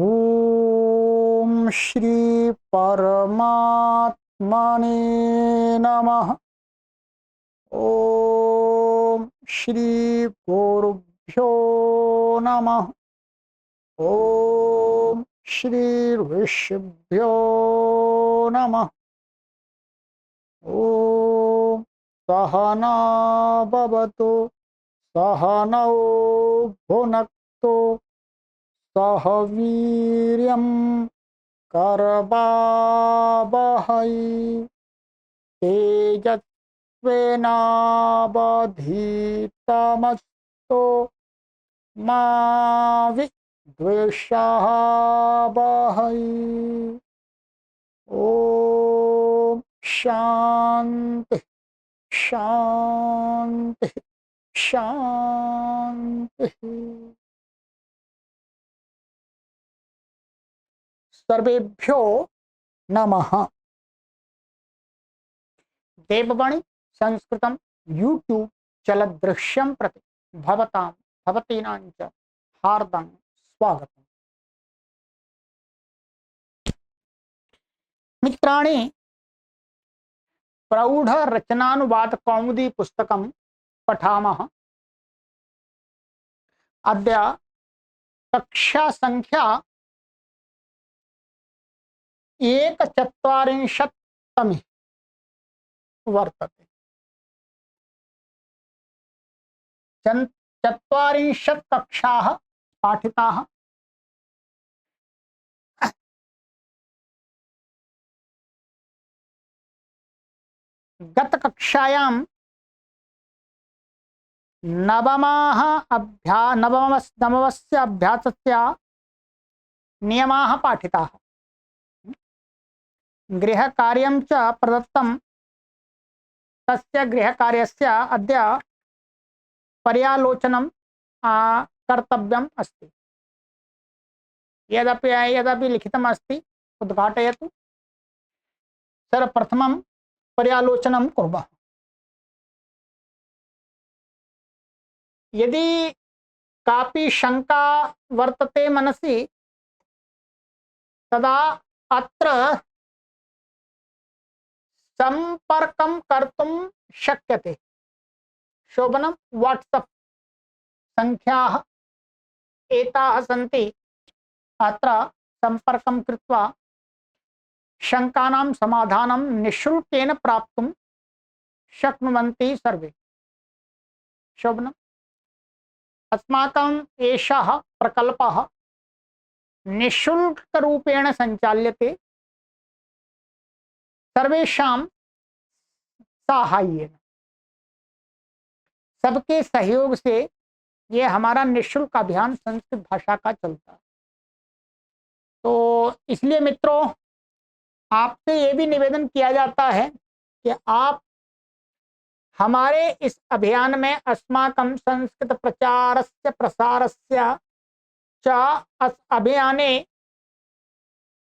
ओम श्री परमात्मने नमः। ओम श्री गुरुभ्यो नमः। ओम श्री ऋषिभ्यो नमः। ओम सहना भवतु सहनौ भुनक्तु सह वीर्यं करवावहै तेजस्विनावधीतमस्तु मा विद्विषावहै। ओम शांति शांति शांति। सर्वेभ्यो नमः। देववाणी संस्कृतं यूट्यूब चलदृश्यं प्रति भवतां भवतीनां च हार्दं स्वागतम्। मित्राणि, प्रौढ़ रचनानुवाद कौमुदी पुस्तकं पठामः। अद्य कक्षा संख्या 41 वर्तते। 40 कक्षाः पाठिताः। गतकक्षायां नवमस्य अभ्यासस्य नियमाः पाठिताः। गृहकार्यं च प्रदत्तं। तस्य गृहकार्यस्य अद्य पर्यालोचनं कर्तव्यम् अस्ति। यदपि लिखितम् अस्ति उद्घाटयतु। सर्वप्रथमं पर्यालोचनं कुर्मः। यदि कापि शंका वर्तते मनसि तदा अत्र संपर्कं कर्तुं शक्यते। शोभनं व्हाट्सएप संख्याः एताः सन्ति। अत्र संपर्कं कृत्वा शंकानां समाधानं निःशुल्केन प्राप्तुं शक्नुवन्ति सर्वे। शोभनम्। अस्माकम् एषः प्रकल्पः निःशुल्करूपेण सञ्चाल्यते सर्वेषां साहाय्येन। सबके सहयोग से ये हमारा निःशुल्क अभियान संस्कृत भाषा का चलता है। तो इसलिए मित्रों, आपसे ये भी निवेदन किया जाता है कि आप हमारे इस अभियान में अस्माकं संस्कृत प्रचारस्य प्रसारस्य च अभियाने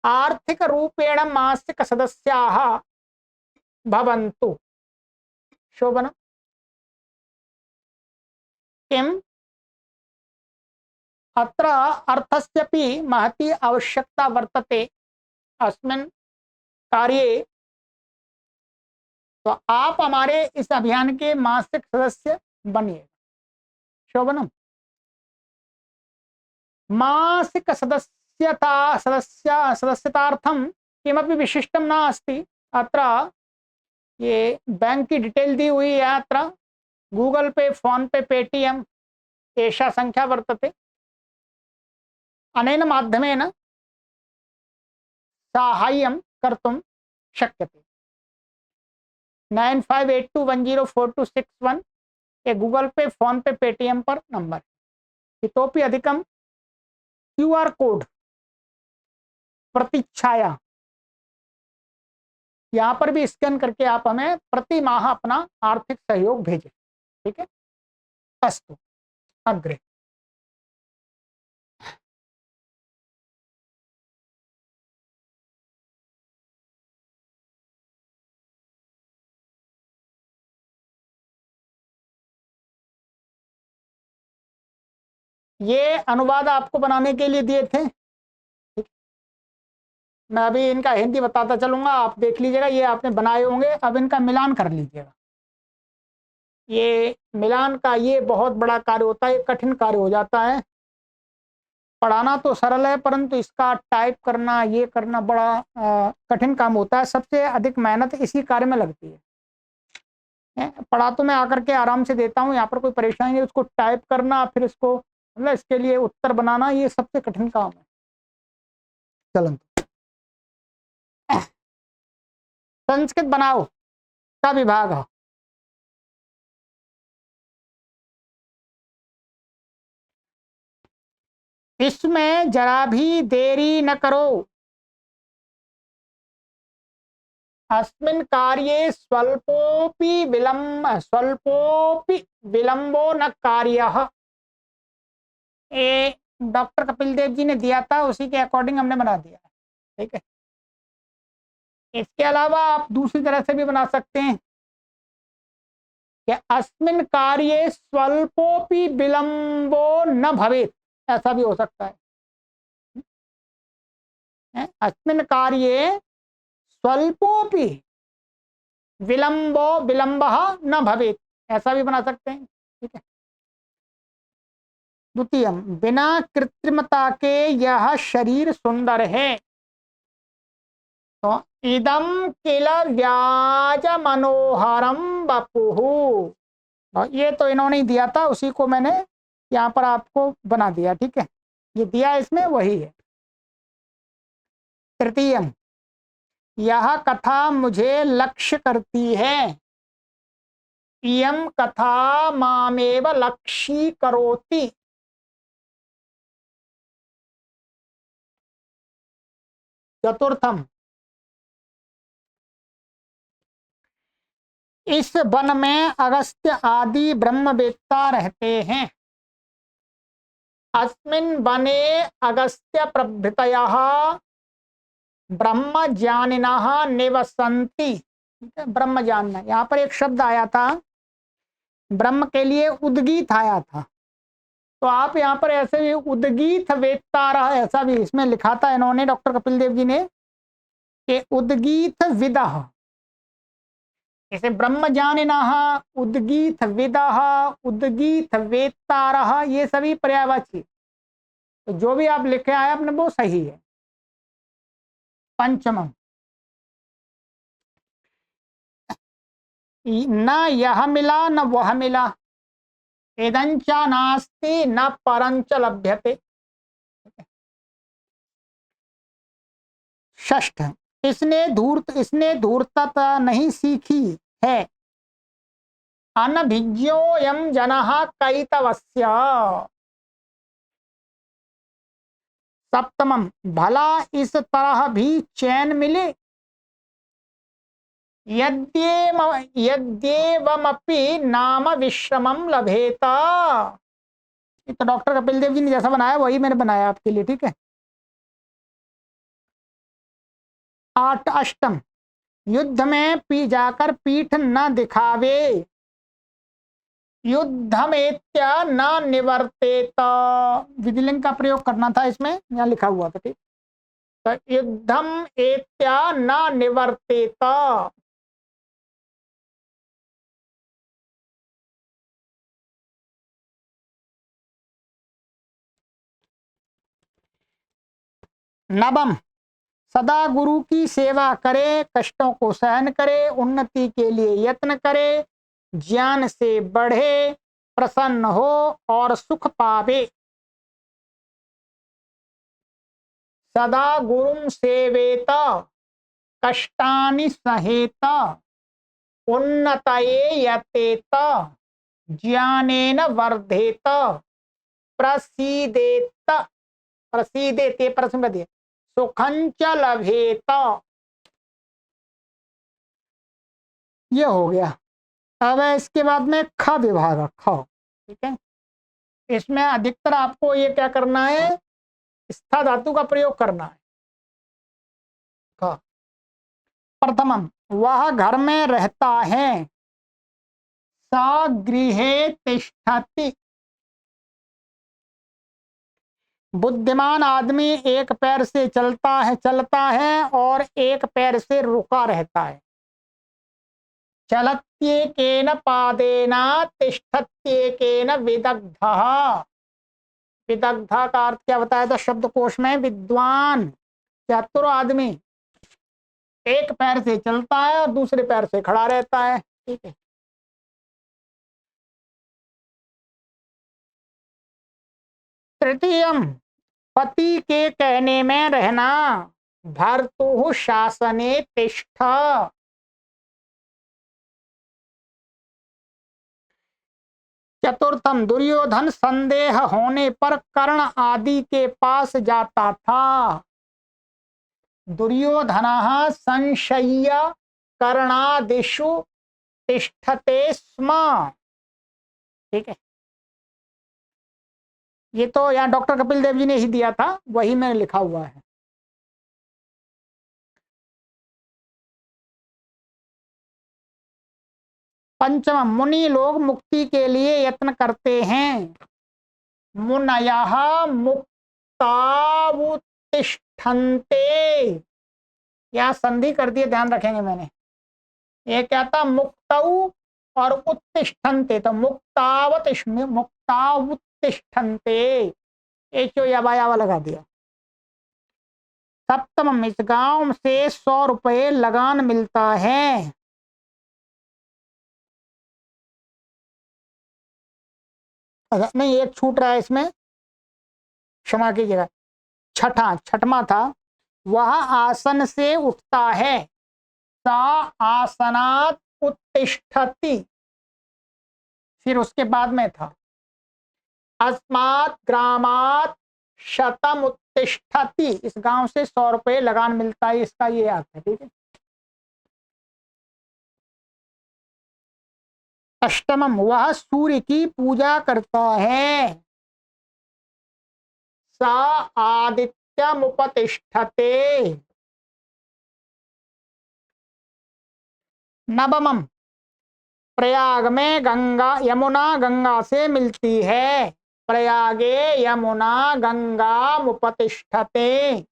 आर्थिक रूपेण मासिक सदस्याः भवन्तु। शोभनम्। किम् अत्र अर्थस्यपि महती आवश्यकता वर्तते अस्मिन् कार्ये। तो आप हमारे इस अभियान के मासिक सदस्य बनिए। शोभनम्। मासिक सदस्यतार्थं किमपि विशिष्टं न अस्ति। अत्र ये बैंक की डिटेल दी हुई है। अत्र गूगल पे, फोन पे, पेटीएम एषा संख्या वर्तते। अनेन माध्यमेन साहाय्यं कर्तुं शक्यते। 9582104261 ये गूगल पे, फोन पे, पेटीएम पर नंबर। इतोपि अधिकं QR कोड प्रतीक्षाया, यहाँ पर भी स्कैन करके आप हमें प्रति माह अपना आर्थिक सहयोग भेजें। ठीक है। अस्तु अग्रे। ये अनुवाद आपको बनाने के लिए दिए थे। मैं अभी इनका हिंदी बताता चलूंगा, आप देख लीजिएगा, ये आपने बनाए होंगे, अब इनका मिलान कर लीजिएगा। ये मिलान का ये बहुत बड़ा कार्य होता है, ये कठिन कार्य हो जाता है। पढ़ाना तो सरल है, परंतु इसका टाइप करना, ये करना बड़ा कठिन काम होता है। सबसे अधिक मेहनत इसी कार्य में लगती है। पढ़ा तो मैं आकर के आराम से देता हूँ, यहाँ पर कोई परेशानी नहीं। उसको टाइप करना, फिर इसको मतलब इसके लिए उत्तर बनाना, ये सबसे कठिन काम है। चलो, संस्कृत बनाओ का विभाग है। इसमें जरा भी देरी न करो। अस्मिन् कार्ये स्वल्पोपि विलंबो न कार्यः। ये डॉक्टर कपिल देव जी ने दिया था, उसी के अकॉर्डिंग हमने बना दिया है। ठीक है, इसके अलावा आप दूसरी तरह से भी बना सकते हैं कि अस्मिन् कार्ये स्वल्पोपि विलंबो न भवेत्, ऐसा भी हो सकता है। अस्मिन् कार्ये स्वल्पोपि विलंबः न भवेत्, ऐसा भी बना सकते हैं। ठीक है। द्वितीय, बिना कृत्रिमता के यह शरीर सुंदर है। तो इदम किल व्याज मनोहरम बपुहु, ये तो इन्होंने दिया था, उसी को मैंने यहाँ पर आपको बना दिया। ठीक है, ये दिया इसमें वही है। तृतीय, यह कथा मुझे लक्ष्य करती है। इयं कथा मामेव लक्ष्यी करोति। चतुर्थम, इस वन में अगस्त्य आदि ब्रह्मवेत्ता रहते हैं। अस्मिन् वने अगस्त्य प्रभृतयः ब्रह्म ज्ञानिनः निवसन्ति। ब्रह्म जानना, यहाँ पर एक शब्द आया था, ब्रह्म के लिए उद्गीत आया था, तो आप यहाँ पर ऐसे भी उद्गीत वेत्तारः, ऐसा भी इसमें लिखा था इन्होंने, डॉक्टर कपिल देव जी ने, कि उद्गीत विदः। जैसे ब्रह्म ज्ञानिनः, उद्गीत विदः, उद्गीत वेत्तारः, ये सभी पर्यायवाची, तो जो भी आप लिखे आए आपने वो सही है। पंचम, न यह मिला न वह मिला, इदंच नास्ति न परंच लभ्यते। षष्ठ, इसने धूर्तता नहीं सीखी है। अनभिज्ञोऽयं जनः कैतवस्य। सप्तमम, भला इस तरह भी चैन मिले। यद्येवमपि नाम विश्रमम लभेत। तो डॉक्टर कपिल देव जी ने जैसा बनाया वही मैंने बनाया आपके लिए। ठीक है। अष्टम, युद्ध में जाकर पीठ न दिखावे। युद्धमेत्य न निवर्तेत, विधिलिंग का प्रयोग करना था इसमें, यहाँ लिखा हुआ था। ठीक, तो युद्धम एत्य न निवर्तेत। नवम, सदा गुरु की सेवा करे, कष्टों को सहन करे, उन्नति के लिए यत्न करे, ज्ञान से बढ़े, प्रसन्न हो और सुख पावे। सदा गुरुं सेवेत, कष्टानि सहेत, उन्नतये यतेत, ज्ञानेन वर्धेत, प्रसीदेत, प्रसीदेते प्रसंगति, सुखंच लभेत। ये हो गया। अब इसके बाद में ख विभाग, ख। ठीक है, इसमें अधिकतर आपको ये क्या करना है, स्था धातु का प्रयोग करना है। ख, प्रथमम, वह घर में रहता है। स गृहे तिष्ठति, बुद्धिमान आदमी एक पैर से चलता है और एक पैर से रुका रहता है। चलत्येकेन पादेन तिष्ठत्येकेन विदग्धः। विदग्धा का अर्थ क्या बताया था शब्दकोश में? विद्वान, चतुर आदमी। एक पैर से चलता है और दूसरे पैर से खड़ा रहता है। ठीक है। तृतीयम, पति के कहने में रहना। भर्तुः शासने तिष्ठ। चतुर्थम, दुर्योधन संदेह होने पर कर्ण आदि के पास जाता था। दुर्योधनः संशय्य कर्णादिषु तिष्ठते स्म। ठीक है। ये तो यहाँ डॉक्टर कपिल देव जी ने ही दिया था, वही मैंने लिखा हुआ है। पंचम, मुनि लोग मुक्ति के लिए यत्न करते हैं। मुनयः मुक्तावुत्तिष्ठन्ते। यहाँ संधि कर दिए, ध्यान रखेंगे मैंने। ये क्या था? मुक्तौ और उत्तिष्ठन्ते, तो मुक्तावुत्तिष्ठन्ते, एचो या बायावा लगा दिया। सप्तम, इस गांव से 100 रुपये लगान मिलता है। नहीं, एक छूट रहा है इसमें, क्षमा कीजिएगा। छठवां था, वह आसन से उठता है। सा आसनात् उत्तिष्ठति। फिर उसके बाद में था अस्मात् ग्रामात् शतम उत्तिष्ठति। इस गांव से 100 रुपये लगान मिलता है, इसका ये अर्थ है। ठीक है। अष्टमम, वह सूर्य की पूजा करता है। सा आदित्यमुपतिष्ठते। नवमम, प्रयाग में यमुना गंगा से मिलती है। प्रयागे यमुना गंगा मुपतिष्ठते।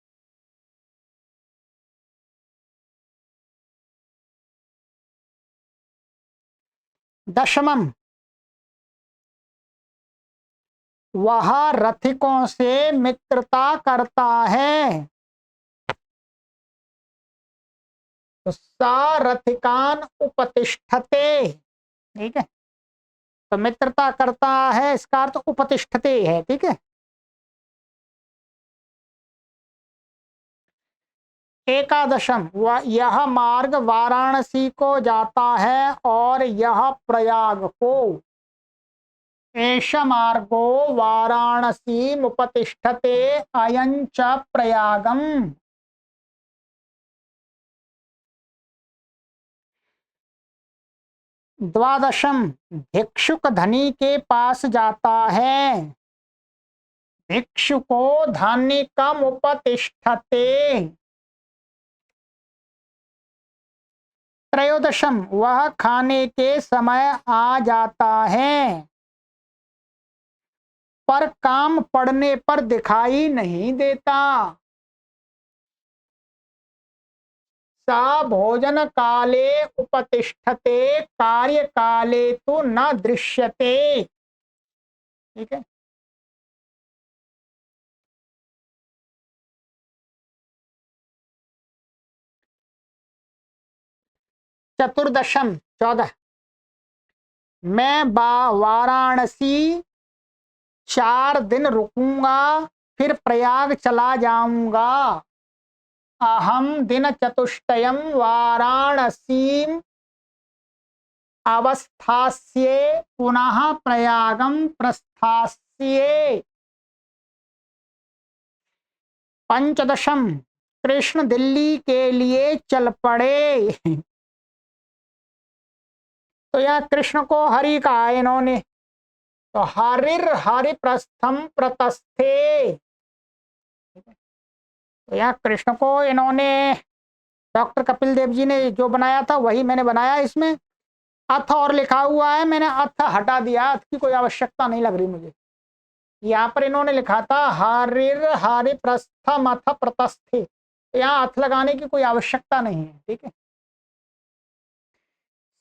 दशमम, वह रथिकों से मित्रता करता है। तो सा रथिकान उपतिष्ठते। ठीक है। तो मित्रता करता है, इसका अर्थ उपतिष्ठते है। ठीक है। एकादशम, यह मार्ग वाराणसी को जाता है और यह प्रयाग को। एष मार्गो वाराणसी मुपतिष्ठते अयं च प्रयागम। द्वादशम, भिक्षुक धनी के पास जाता है। भिक्षुको धान्यकम उपतिष्ठते। त्रयोदशम, वह खाने के समय आ जाता है, पर काम पड़ने पर दिखाई नहीं देता। सा भोजन काले उपतिष्ठते कार्य काले तो न दृश्यते। ठीक है। चतुर्दशम, 14, मैं वाराणसी 4 दिन रुकूंगा, फिर प्रयाग चला जाऊंगा। अहम दिन चतुष्टयम वाराणसीम अवस्थास्ये पुनः प्रयागम प्रस्थास्ये। पंचदशम, कृष्ण दिल्ली के लिए चल पड़े। तो यह कृष्ण को हरि कहा इन्होंने। तो हरिर हरि प्रस्थम प्रतस्थे। तो यहाँ कृष्ण को इन्होंने, डॉक्टर कपिल देव जी ने जो बनाया था वही मैंने बनाया। इसमें अथ और लिखा हुआ है, मैंने अथ हटा दिया, अथ की कोई आवश्यकता नहीं लग रही मुझे। यहाँ पर इन्होंने लिखा था हारिर हारि प्रस्थम अथ प्रतस्थे, यहाँ अथ लगाने की कोई आवश्यकता नहीं है। ठीक है।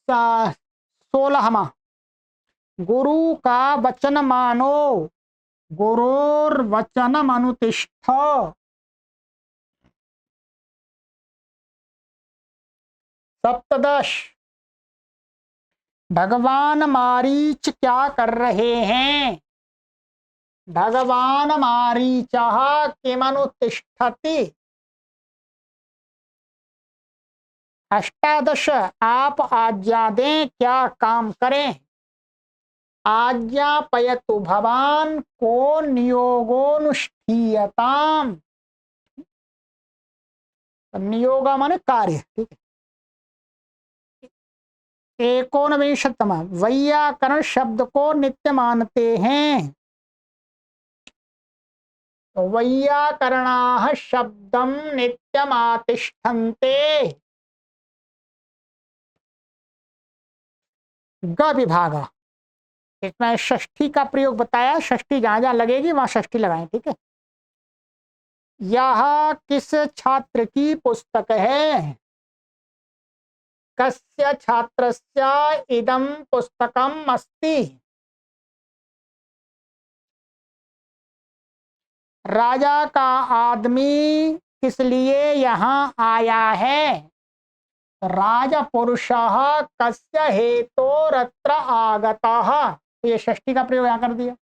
16वां, गुरु का वचन मानो, गुरोर वचनम अनुतिष्ठ। 17, भगवान मारीच क्या कर रहे हैं, भगवान मारीचः किमनुतिष्ठति। 18, आप आज्ञा दें क्या काम करें, आज्ञापयतु भवान को नियोगोनुष्ठीयताम। नियोगा माने कार्य। ठीक है। 19, वैयाकरण शब्द को नित्य मानते हैं, वैयाकरणाः शब्दम नित्यमातिष्ठन्ते। ग विभाग, इसमें षष्ठी का प्रयोग बताया, षष्ठी जहां जहां लगेगी वहां षष्ठी लगाएं। ठीक है। यह किस छात्र की पुस्तक है, कस्य छात्रस्य इदं पुस्तकम अस्ति। राजा का आदमी किस लिए यहाँ आया है, राजपुरुषः कस्य हेतोरत्र आगतः। तो ये षष्ठी का प्रयोग यहाँ कर दिया।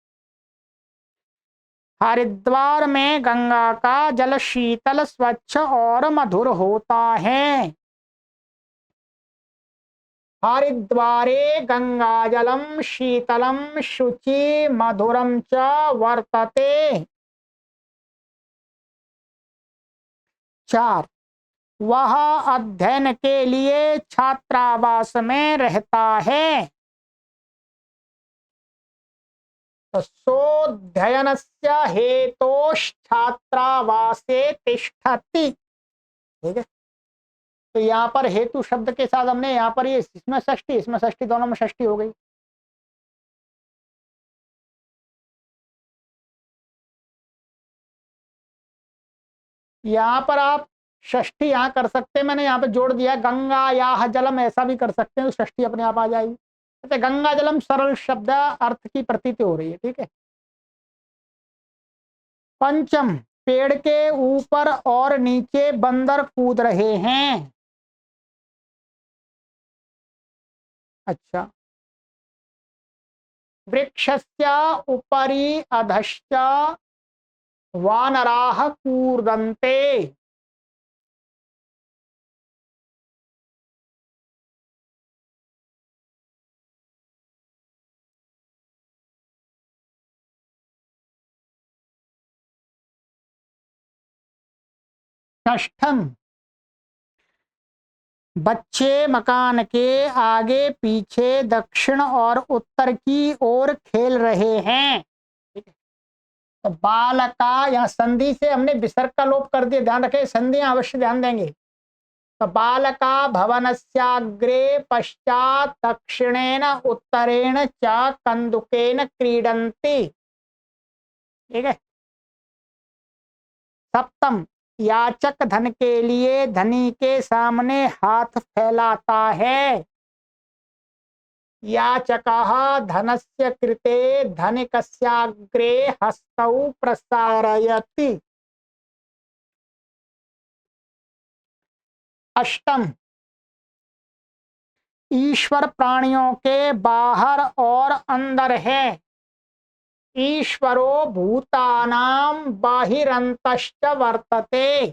हरिद्वार में गंगा का जल शीतल स्वच्छ और मधुर होता है, हरिद्वारे गंगा जलम शीतलम शुचि मधुरम च वर्तते। 4, वह अध्ययन के लिए छात्रावास में रहता है, सोऽध्ययनस्य हेतोश्छात्रावासे तिष्ठति। ठीक है। तो यहाँ पर हेतु शब्द के साथ हमने यहाँ पर ये इसमें षष्ठी, इसमें षष्ठी, दोनों में षष्ठी हो गई। यहाँ पर आप षष्ठी यहाँ कर सकते हैं, मैंने यहाँ पे जोड़ दिया गंगा या जलम, ऐसा भी कर सकते हैं, तो षष्ठी अपने आप आ जाएगी। अच्छा, गंगा जलम सरल शब्द अर्थ की प्रतीति हो रही है। ठीक है। 5, पेड़ के ऊपर और नीचे बंदर कूद रहे हैं। अच्छा, वृक्षस्य उपरि अधश्च वानराः कूर्दन्ते। 6, बच्चे मकान के आगे पीछे दक्षिण और उत्तर की ओर खेल रहे हैं। ठीक है। तो बालका, यहाँ संधि से हमने विसर्ग का लोप कर दिया, ध्यान रखें, संधियां अवश्य ध्यान देंगे। तो बालका भवनस्याग्रे पश्चात दक्षिणेन उत्तरेण च कंदुकेन क्रीडन्ति। ठीक है। 7, याचक धन के लिए धनी के सामने हाथ फैलाता है, याचकः धनस्य कृते धनिकस्याग्रे हस्तौ प्रसारयति। 8, ईश्वर प्राणियों के बाहर और अंदर है, ईश्वरो भूतानां बाहिरंतश्च वर्तते।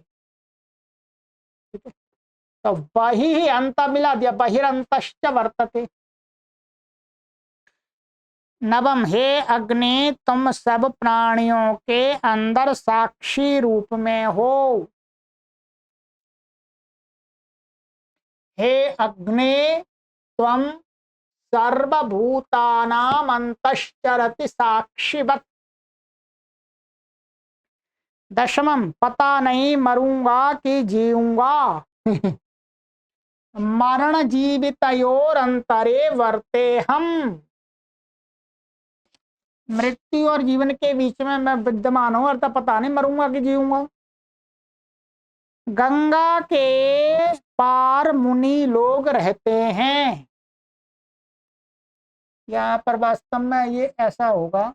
तो बहि ही अंत मिला दिया, बहिरंतश्च वर्तते। 9, हे अग्नि तुम सब प्राणियों के अंदर साक्षी रूप में हो, हे अग्नि त्वं सर्वभूतानां अंतश्चरति साक्षिवत्। 10, पता नहीं मरूंगा कि जीऊंगा, मरण जीवितयोरंतरे वर्ते हम। मृत्यु और जीवन के बीच में मैं विद्यमान हूं, अर्थात पता नहीं मरूंगा कि जीऊंगा। गंगा के पार मुनि लोग रहते हैं। यहाँ पर वास्तव में ये ऐसा होगा,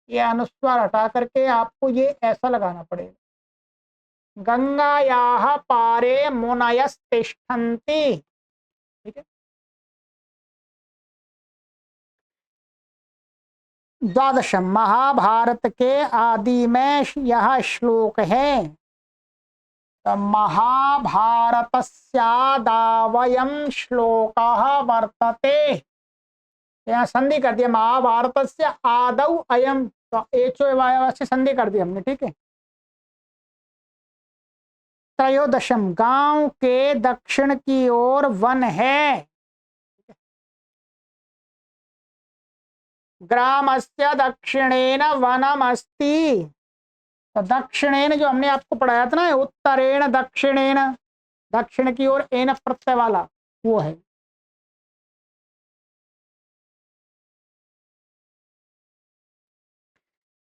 ये अनुस्वार हटा करके आपको ये ऐसा लगाना पड़ेगा, गंगायाः पारे मुनयस्तिष्ठन्ति। ठीक है। द्वादशम, महाभारत के आदि में यह श्लोक है। तो महाभारतस्यादावयं श्लोकः वर्तते, यहाँ संधि कर दिया, महाभारतस्य आदौ अयम, तो एचो वाय से संधि कर दिया हमने। ठीक है। त्रयोदशम, गांव के दक्षिण की ओर वन है। ग्रामस्य दक्षिणेन वनमस्ति। तो दक्षिणेन जो हमने आपको पढ़ाया था ना, उत्तरेण दक्षिणेन, दक्षिण की ओर एन प्रत्यय वाला, वो है।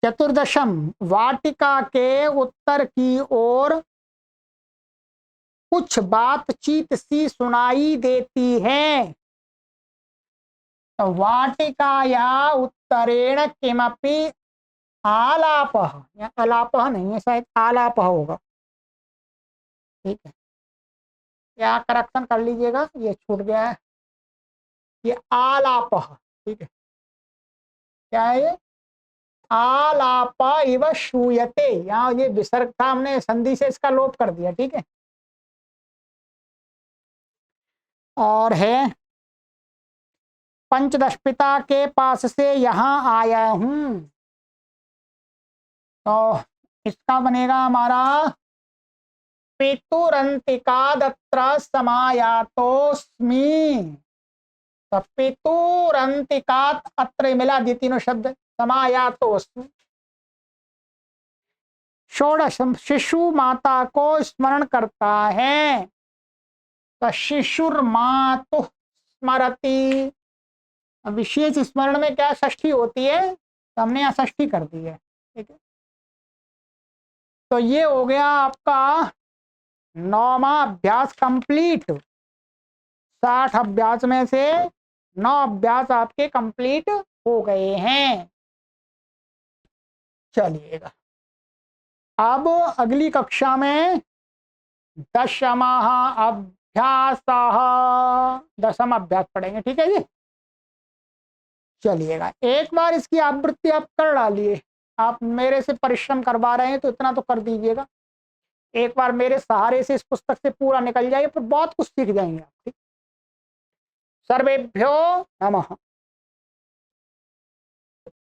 चतुर्दशम, वाटिका के उत्तर की ओर कुछ बातचीत सी सुनाई देती है। तो वाटिकाया उत्तरेण किमपि आलापः, या आलापः नहीं है, शायद आलापः होगा। ठीक है, या करेक्शन कर लीजिएगा, ये छूट गया है, ये आलापः। ठीक है, क्या है ये? आलाप इव श्रूयते, यहाँ ये विसर्ग था, हमने संधि से इसका लोप कर दिया। ठीक है। और है पंचदश, पिता के पास से यहाँ आया हूं। तो इसका बनेगा हमारा पितुरंतिका दत्र समायातोस्मि। तो पितुरंतिकात अत्र मिला दी तीनों शब्द, समायातोस्मि। षोडशम, शिशु माता को स्मरण करता है। तो शिशुर मातु स्मरति, विशेष स्मरण में क्या षष्ठी होती है, तो हमने यहाँ षष्ठी कर दी है। ठीक है। तो ये हो गया आपका 9वां अभ्यास कंप्लीट। 60 अभ्यास में से 9 अभ्यास आपके कंप्लीट हो गए हैं। चलिएगा, अब अगली कक्षा में 10वां अभ्यास, 10वां अभ्यास पढ़ेंगे। ठीक है जी। चलिएगा, एक बार इसकी आवृत्ति आप कर डालिए। आप मेरे से परिश्रम करवा रहे हैं तो इतना तो कर दीजिएगा, एक बार मेरे सहारे से इस पुस्तक से पूरा निकल जाइए, फिर बहुत कुछ सीख जाएंगे आप। ठीक, सर्वेभ्यो नमः।